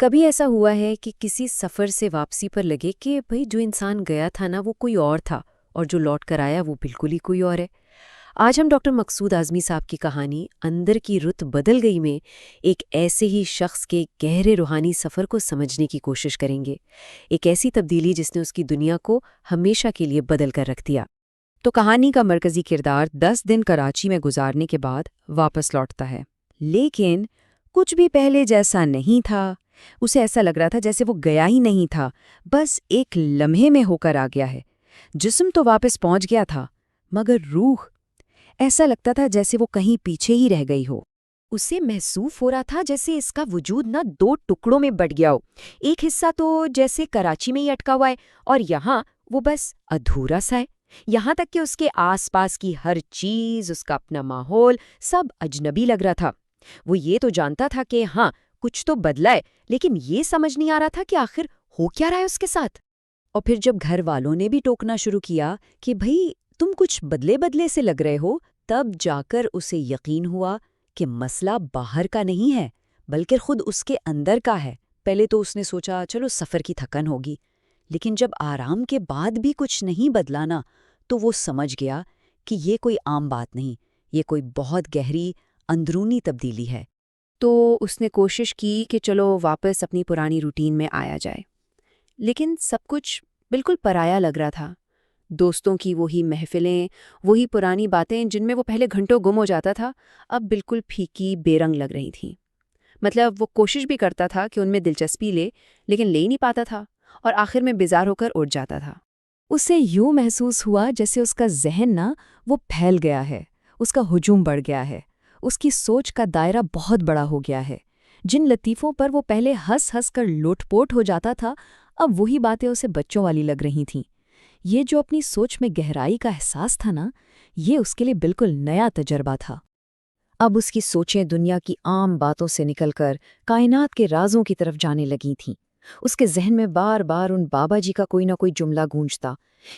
کبھی ایسا ہوا ہے کہ کسی سفر سے واپسی پر لگے کہ بھئی جو انسان گیا تھا نا وہ کوئی اور تھا اور جو لوٹ کر آیا وہ بالکل ہی کوئی اور ہے۔ آج ہم ڈاکٹر مقصود اعظمی صاحب کی کہانی اندر کی رت بدل گئی میں ایک ایسے ہی شخص کے گہرے روحانی سفر کو سمجھنے کی کوشش کریں گے، ایک ایسی تبدیلی جس نے اس کی دنیا کو ہمیشہ کے لیے بدل کر رکھ دیا۔ تو کہانی کا مرکزی کردار 10 دن کراچی میں گزارنے کے بعد واپس لوٹتا ہے، لیکن کچھ بھی پہلے جیسا نہیں تھا۔ اسے ایسا لگ رہا تھا جیسے وہ گیا ہی نہیں تھا، بس ایک لمحے میں ہو کر آ گیا ہے۔ جسم تو واپس پہنچ گیا تھا، مگر روح ایسا لگتا تھا جیسے وہ کہیں پیچھے ہی رہ گئی ہو۔ اسے محسوس ہو رہا تھا جیسے اس کا وجود نہ 2 ٹکڑوں میں بٹ گیا ہو، ایک حصہ تو جیسے کراچی میں ہی اٹکا ہوا ہے اور یہاں وہ بس ادھورا سا ہے۔ یہاں تک کہ اس کے آس پاس کی ہر چیز، اس کا اپنا ماحول، سب اجنبی لگ رہا تھا۔ وہ یہ تو جانتا تھا کہ ہاں کچھ تو بدلا ہے، لیکن یہ سمجھ نہیں آ رہا تھا کہ آخر ہو کیا رہا ہے اس کے ساتھ۔ اور پھر جب گھر والوں نے بھی ٹوکنا شروع کیا کہ بھئی تم کچھ بدلے بدلے سے لگ رہے ہو، تب جا کر اسے یقین ہوا کہ مسئلہ باہر کا نہیں ہے بلکہ خود اس کے اندر کا ہے۔ پہلے تو اس نے سوچا چلو سفر کی تھکن ہوگی، لیکن جب آرام کے بعد بھی کچھ نہیں بدلانا تو وہ سمجھ گیا کہ یہ کوئی عام بات نہیں، یہ کوئی بہت گہری اندرونی تبدیلی ہے۔ تو اس نے کوشش کی کہ چلو واپس اپنی پرانی روٹین میں آیا جائے، لیکن سب کچھ بالکل پرایا لگ رہا تھا۔ دوستوں کی وہی محفلیں، وہی پرانی باتیں جن میں وہ پہلے گھنٹوں گم ہو جاتا تھا، اب بالکل پھیکی بے رنگ لگ رہی تھیں۔ مطلب وہ کوشش بھی کرتا تھا کہ ان میں دلچسپی لے، لیکن لے ہی نہیں پاتا تھا اور آخر میں بیزار ہو کر اٹھ جاتا تھا۔ اسے یوں محسوس ہوا جیسے اس کا ذہن وہ پھیل گیا ہے، اس کا ہجوم بڑھ گیا ہے، اس کی سوچ کا دائرہ بہت بڑا ہو گیا ہے۔ جن لطیفوں پر وہ پہلے ہنس ہنس کر لوٹ پوٹ ہو جاتا تھا، اب وہی باتیں اسے بچوں والی لگ رہی تھیں۔ یہ جو اپنی سوچ میں گہرائی کا احساس تھا یہ اس کے لیے بالکل نیا تجربہ تھا۔ اب اس کی سوچیں دنیا کی عام باتوں سے نکل کر کائنات کے رازوں کی طرف جانے لگی تھیں۔ اس کے ذہن میں بار بار ان بابا جی کا کوئی نہ کوئی جملہ گونجتا،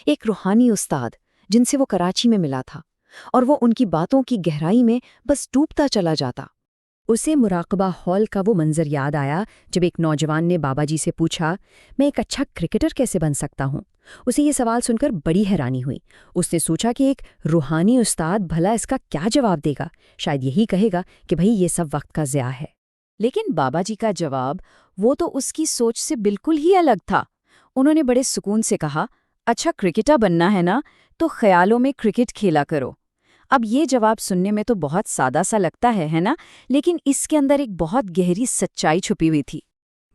ایک روحانی استاد جن سے وہ کراچی میں ملا تھا، اور وہ ان کی باتوں کی گہرائی میں بس ڈوبتا چلا جاتا۔ اسے مراقبہ ہال کا وہ منظر یاد آیا جب ایک نوجوان نے بابا جی سے پوچھا، میں ایک اچھا کرکٹر کیسے بن سکتا ہوں؟ اسے یہ سوال سن کر بڑی حیرانی ہوئی۔ اس نے سوچا کہ ایک روحانی استاد بھلا اس کا کیا جواب دے گا؟ شاید یہی کہے گا کہ بھئی یہ سب وقت کا ضیاع ہے۔ لیکن بابا جی کا جواب وہ تو اس کی سوچ سے بالکل ہی الگ تھا۔ انہوں نے بڑے سکون سے کہا، اچھا کرکٹر بننا ہے نا، تو خیالوں میں کرکٹ کھیلا کرو۔ اب یہ جواب سننے میں تو بہت سادہ سا لگتا ہے نا، لیکن اس کے اندر ایک بہت گہری سچائی چھپی ہوئی تھی۔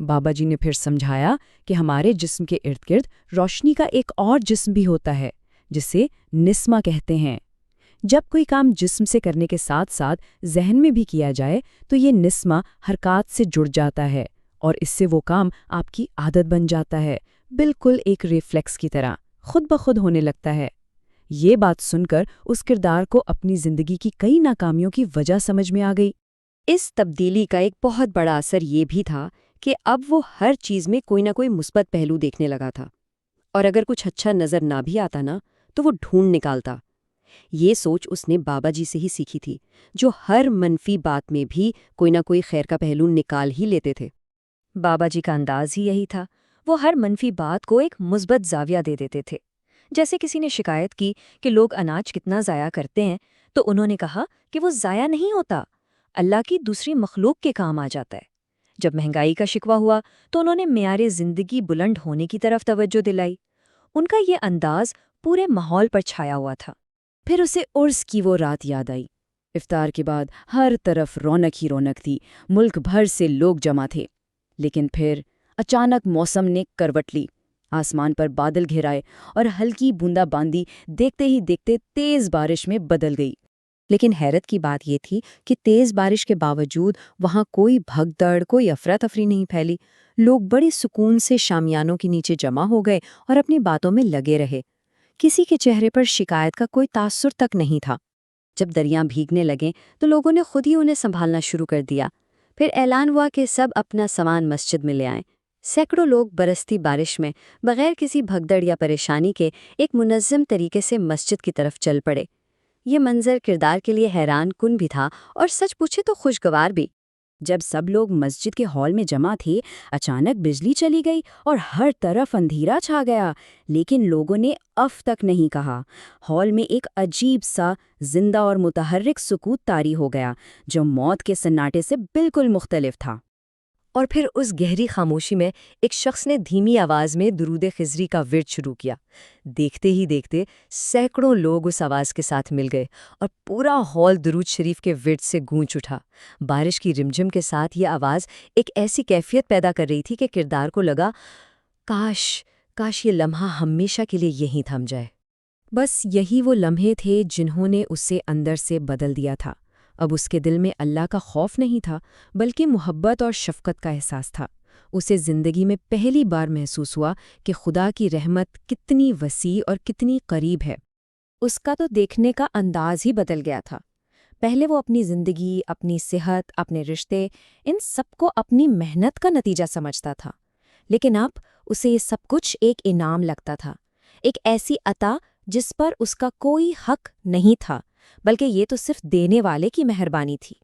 بابا جی نے پھر سمجھایا کہ ہمارے جسم کے ارد گرد روشنی کا ایک اور جسم بھی ہوتا ہے جسے نسمہ کہتے ہیں۔ جب کوئی کام جسم سے کرنے کے ساتھ ساتھ ذہن میں بھی کیا جائے تو یہ نسمہ حرکات سے جڑ جاتا ہے اور اس سے وہ کام آپ کی عادت بن جاتا ہے، بالکل ایک ریفلیکس کی طرح خود بخود ہونے لگتا ہے۔ یہ بات سن کر اس کردار کو اپنی زندگی کی کئی ناکامیوں کی وجہ سمجھ میں آ گئی۔ اس تبدیلی کا ایک بہت بڑا اثر یہ بھی تھا کہ اب وہ ہر چیز میں کوئی نہ کوئی مثبت پہلو دیکھنے لگا تھا، اور اگر کچھ اچھا نظر نہ بھی آتا تو وہ ڈھونڈ نکالتا۔ یہ سوچ اس نے بابا جی سے ہی سیکھی تھی، جو ہر منفی بات میں بھی کوئی نہ کوئی خیر کا پہلو نکال ہی لیتے تھے۔ بابا جی کا انداز ہی یہی تھا، وہ ہر منفی بات کو ایک مثبت زاویہ دے دیتے تھے۔ جیسے کسی نے شکایت کی کہ لوگ اناج کتنا ضائع کرتے ہیں، تو انہوں نے کہا کہ وہ ضائع نہیں ہوتا، اللہ کی دوسری مخلوق کے کام آ جاتا ہے۔ جب مہنگائی کا شکوہ ہوا تو انہوں نے معیار زندگی بلند ہونے کی طرف توجہ دلائی۔ ان کا یہ انداز پورے ماحول پر چھایا ہوا تھا۔ پھر اسے عرس کی وہ رات یاد آئی۔ افطار کے بعد ہر طرف رونق ہی رونق تھی، ملک بھر سے لوگ جمع تھے۔ لیکن پھر اچانک موسم نے کروٹ لی، آسمان پر بادل گھیرائے اور ہلکی بوندا باندی دیکھتے ہی دیکھتے تیز بارش میں بدل گئی۔ لیکن حیرت کی بات یہ تھی کہ تیز بارش کے باوجود وہاں کوئی بھگدڑ، کوئی افراتفری نہیں پھیلی۔ لوگ بڑے سکون سے شامیانوں کے نیچے جمع ہو گئے اور اپنی باتوں میں لگے رہے۔ کسی کے چہرے پر شکایت کا کوئی تاثر تک نہیں تھا۔ جب دریاں بھیگنے لگیں تو لوگوں نے خود ہی انہیں سنبھالنا شروع کر دیا۔ پھر اعلان ہوا کہ سب اپنا سامان مسجد میں لے آئیں۔ سینکڑوں لوگ برستی بارش میں بغیر کسی بھگدڑ یا پریشانی کے ایک منظم طریقے سے مسجد کی طرف چل پڑے۔ یہ منظر کردار کے لیے حیران کن بھی تھا اور سچ پوچھے تو خوشگوار بھی۔ جب سب لوگ مسجد کے ہال میں جمع تھے، اچانک بجلی چلی گئی اور ہر طرف اندھیرا چھا گیا، لیکن لوگوں نے اف تک نہیں کہا۔ ہال میں ایک عجیب سا زندہ اور متحرک سکوت طاری ہو گیا، جو موت کے سناٹے سے بالکل مختلف تھا۔ اور پھر اس گہری خاموشی میں ایک شخص نے دھیمی آواز میں درود خضری کا ورد شروع کیا۔ دیکھتے ہی دیکھتے سینکڑوں لوگ اس آواز کے ساتھ مل گئے اور پورا ہال درود شریف کے ورد سے گونج اٹھا۔ بارش کی رمجم کے ساتھ یہ آواز ایک ایسی کیفیت پیدا کر رہی تھی کہ کردار کو لگا کاش یہ لمحہ ہمیشہ کے لیے یہیں تھم جائے۔ بس یہی وہ لمحے تھے جنہوں نے اسے اندر سے بدل دیا تھا۔ اب اس کے دل میں اللہ کا خوف نہیں تھا، بلکہ محبت اور شفقت کا احساس تھا۔ اسے زندگی میں پہلی بار محسوس ہوا کہ خدا کی رحمت کتنی وسیع اور کتنی قریب ہے۔ اس کا تو دیکھنے کا انداز ہی بدل گیا تھا۔ پہلے وہ اپنی زندگی، اپنی صحت، اپنے رشتے، ان سب کو اپنی محنت کا نتیجہ سمجھتا تھا، لیکن اب اسے یہ سب کچھ ایک انعام لگتا تھا، ایک ایسی عطا جس پر اس کا کوئی حق نہیں تھا، بلکہ یہ تو صرف دینے والے کی مہربانی تھی۔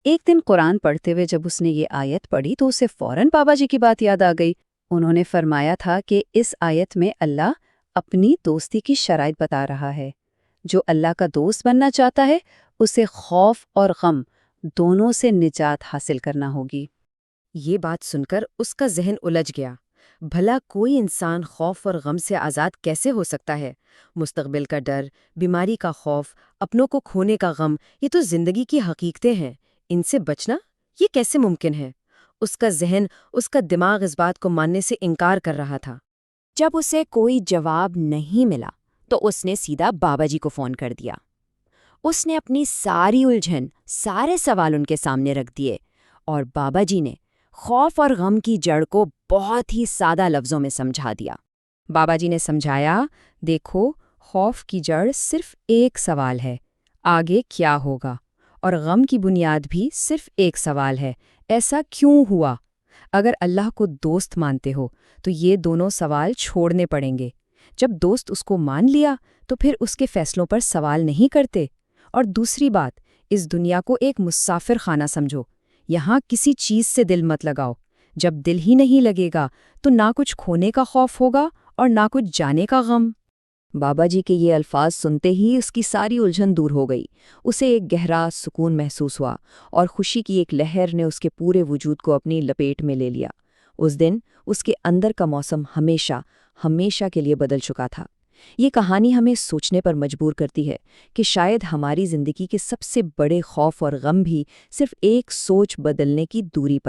ایک دن قرآن پڑھتے ہوئے جب اس نے یہ آیت پڑھی تو اسے فوراً بابا جی کی بات یاد آ گئی۔ انہوں نے فرمایا تھا کہ اس آیت میں اللہ اپنی دوستی کی شرائط بتا رہا ہے۔ جو اللہ کا دوست بننا چاہتا ہے، اسے خوف اور غم دونوں سے نجات حاصل کرنا ہوگی۔ یہ بات سن کر اس کا ذہن الجھ گیا۔ بھلا کوئی انسان خوف اور غم سے آزاد کیسے ہو سکتا ہے؟ مستقبل کا ڈر، بیماری کا خوف، اپنوں کو کھونے کا غم، یہ تو زندگی کی حقیقتیں ہیں۔ ان سے بچنا یہ کیسے ممکن ہے؟ اس کا ذہن، اس کا دماغ اس بات کو ماننے سے انکار کر رہا تھا۔ جب اسے کوئی جواب نہیں ملا تو اس نے سیدھا بابا جی کو فون کر دیا۔ اس نے اپنی ساری الجھن، سارے سوال ان کے سامنے رکھ دیے، اور بابا جی نے خوف اور غم کی جڑ کو بہت ہی سادہ لفظوں میں سمجھا دیا۔ بابا جی نے سمجھایا، دیکھو، خوف کی جڑ صرف ایک سوال ہے، آگے کیا ہوگا؟ اور غم کی بنیاد بھی صرف ایک سوال ہے، ایسا کیوں ہوا؟ اگر اللہ کو دوست مانتے ہو تو یہ دونوں سوال چھوڑنے پڑیں گے۔ جب دوست اس کو مان لیا تو پھر اس کے فیصلوں پر سوال نہیں کرتے۔ اور دوسری بات، اس دنیا کو ایک مسافر خانہ سمجھو، یہاں کسی چیز سے دل مت لگاؤ۔ جب دل ہی نہیں لگے گا تو نہ کچھ کھونے کا خوف ہوگا اور نہ کچھ جانے کا غم۔ بابا جی کے یہ الفاظ سنتے ہی اس کی ساری الجھن دور ہو گئی۔ اسے ایک گہرا سکون محسوس ہوا اور خوشی کی ایک لہر نے اس کے پورے وجود کو اپنی لپیٹ میں لے لیا۔ اس دن اس کے اندر کا موسم ہمیشہ کے لیے بدل چکا تھا۔ یہ کہانی ہمیں سوچنے پر مجبور کرتی ہے کہ شاید ہماری زندگی کے سب سے بڑے خوف اور غم بھی صرف ایک سوچ بدلنے کی دوری پر